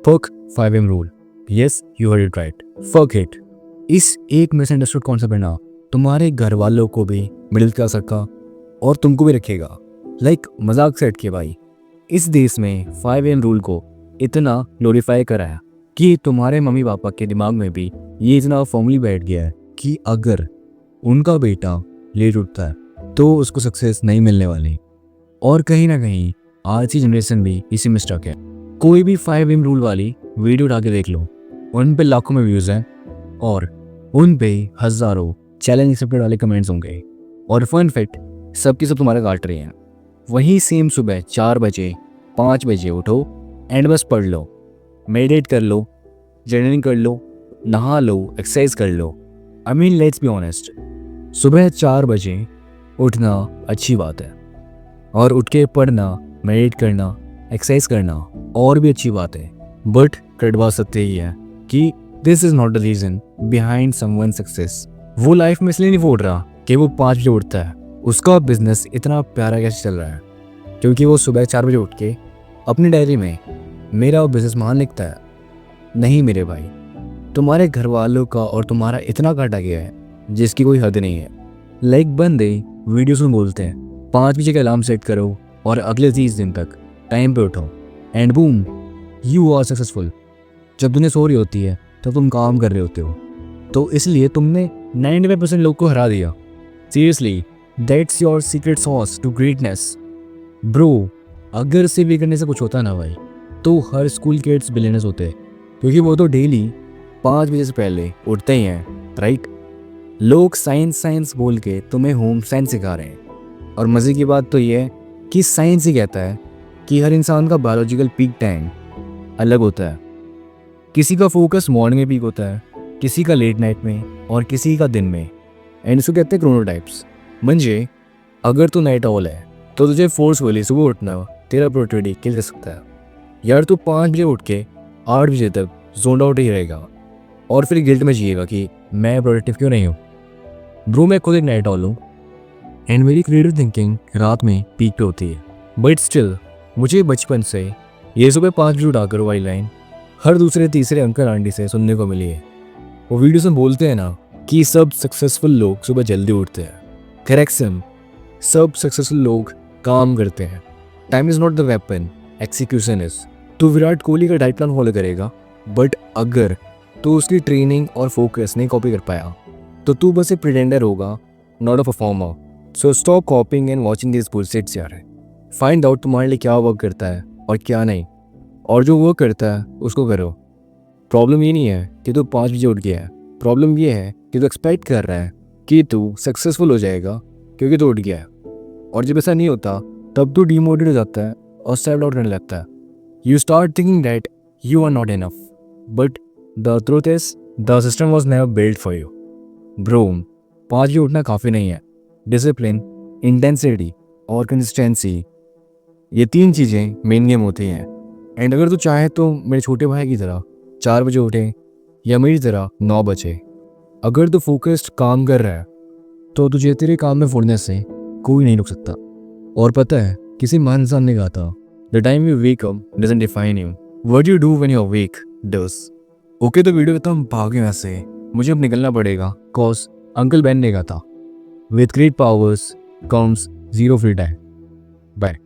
Fuck 5 AM rule. Yes, you heard it right, fuck it. इस एक misunderstood concept है ना, तुम्हारे घर वालों को भी मिडिल क्लास रखा और तुमको भी रखेगा। लाइक मजाक से हटके भाई, इस देश में 5 AM रूल को इतना ग्लोरीफाई कराया कि तुम्हारे मम्मी पापा के दिमाग में भी ये इतना फॉर्मली बैठ गया है कि अगर उनका बेटा लेट उठता है तो उसको सक्सेस नहीं मिलने वाली। और कहीं ना कहीं आज की जनरेशन भी इसी में स्टक है। कोई भी 5 AM रूल वाली वीडियो उठा के देख लो, उन पे लाखों में व्यूज़ हैं और उन पे हज़ारों चैलेंज एक्सेप्टेड वाले कमेंट्स होंगे। और फन फैक्ट, सबकी सब तुम्हारा काट रहे हैं। वहीं सेम सुबह 4 बजे 5 बजे उठो एंड बस पढ़ लो, मेडिटेट कर लो, जर्नलिंग कर लो, नहा लो, एक्सरसाइज कर लो। I mean let's be honest, सुबह 4 बजे उठना अच्छी बात है और उठ के पढ़ना, मेडिटेट करना, एक्सरसाइज करना और भी अच्छी बात है। बट कड़वा सत्य ही है कि this is not the reason behind someone success. वो लाइफ में इसलिए नहीं फोड़ रहा कि वो 5 बजे उठता है, उसका बिजनेस इतना प्यारा कैसे चल रहा है क्योंकि वो सुबह 4 बजे उठ के अपनी डायरी में मेरा बिजनेस महान लिखता है। नहीं मेरे भाई, तुम्हारे घर वालों का और तुम्हारा इतना काटा गया है जिसकी कोई हद नहीं है। लाइक बंदे वीडियोस में बोलते हैं 5 बजे का अलार्म सेट करो और अगले 30 दिन तक टाइम पे उठो and boom, you are successful. जब दुनिया सो रही होती है तब तुम काम कर रहे होते हो, तो इसलिए तुमने 95% लोग को हरा दिया। Seriously, that's your secret sauce to greatness bro. अगर सिर्फ ये करने से कुछ होता ना भाई, तो हर स्कूल किड्स बिलियनर्स होते, क्योंकि वो तो डेली 5 बजे से पहले उठते ही हैं, राइट। लोग साइंस बोल के तुम्हें होम साइंस सिखा रहे हैं और मज़े की बात तो ये है कि साइंस ही कहता है कि हर इंसान का बायोलॉजिकल पीक टाइम अलग होता है। किसी का फोकस मॉर्निंग में पीक होता है, किसी का लेट नाइट में और किसी का दिन में, एंड इसको कहते हैं क्रोनोटाइप्स। म्हणजे अगर तू नाइट ऑल है तो तुझे फोर्सफुली सुबह उठना तेरा प्रोडक्टिविटी किल कर सकता है। यार तू 5 बजे उठ के 8 बजे तक जोन आउट ही रहेगा और फिर गिल्ट में जिएगा कि मैं प्रोडक्टिव क्यों नहीं हूँ। ब्रो, मैं खुद एक नाइट ऑल हूँ एंड मेरी क्रिएटिव थिंकिंग रात में पीक पे होती है। बट स्टिल मुझे बचपन से ये सुबह 5 बजे उठा कर वाली लाइन हर दूसरे तीसरे अंकल आंटी से सुनने को मिली है। वो वीडियोस में बोलते हैं ना कि सब सक्सेसफुल लोग सुबह जल्दी उठते हैं। करेक्शन, सब सक्सेसफुल लोग काम करते हैं। Time is not the weapon, execution is. तू विराट कोहली का डाइट प्लान फॉलो करेगा, बट अगर तू उसकी ट्रेनिंग और फोकस नहीं कॉपी कर पाया तो तू बस एक प्रिटेंडर होगा, not a performer. So stop copying and watching this bullshits यार। फाइंड आउट तुम्हारे लिए क्या वर्क करता है और क्या नहीं, और जो वर्क करता है उसको करो। प्रॉब्लम ये नहीं है कि तू 5 बजे उठ गया है, प्रॉब्लम ये है कि तू एक्सपेक्ट कर रहा है कि तू सक्सेसफुल हो जाएगा क्योंकि तू उठ गया है। और जब ऐसा नहीं होता तब तू डिमोटिवेट हो जाता है और सेल्फ डाउट करने लगता है। You start thinking that you are not enough, but the truth is the system was never build for you. Bro, 5 बजे उठना काफ़ी नहीं है। डिसिप्लिन, इंटेंसिटी और कंसिस्टेंसी, ये 3 चीज़ें मेन गेम होती हैं। एंड अगर तू चाहे तो मेरे छोटे भाई की तरह 4 बजे उठे या मेरी तरह 9 बजे। अगर तू फोकस्ड काम कर रहा है तो तुझे तेरे काम में फोड़ने से कोई नहीं रुक सकता। और पता है, किसी महान इंसान ने कहा था, the time you wake up doesn't define you, what you do when you awake does. Okay, तो वीडियो खत्म, भागे वैसे मुझे अब निकलना पड़ेगा कॉज अंकल बैन ने कहा था, with great powers comes zero free time. Bye.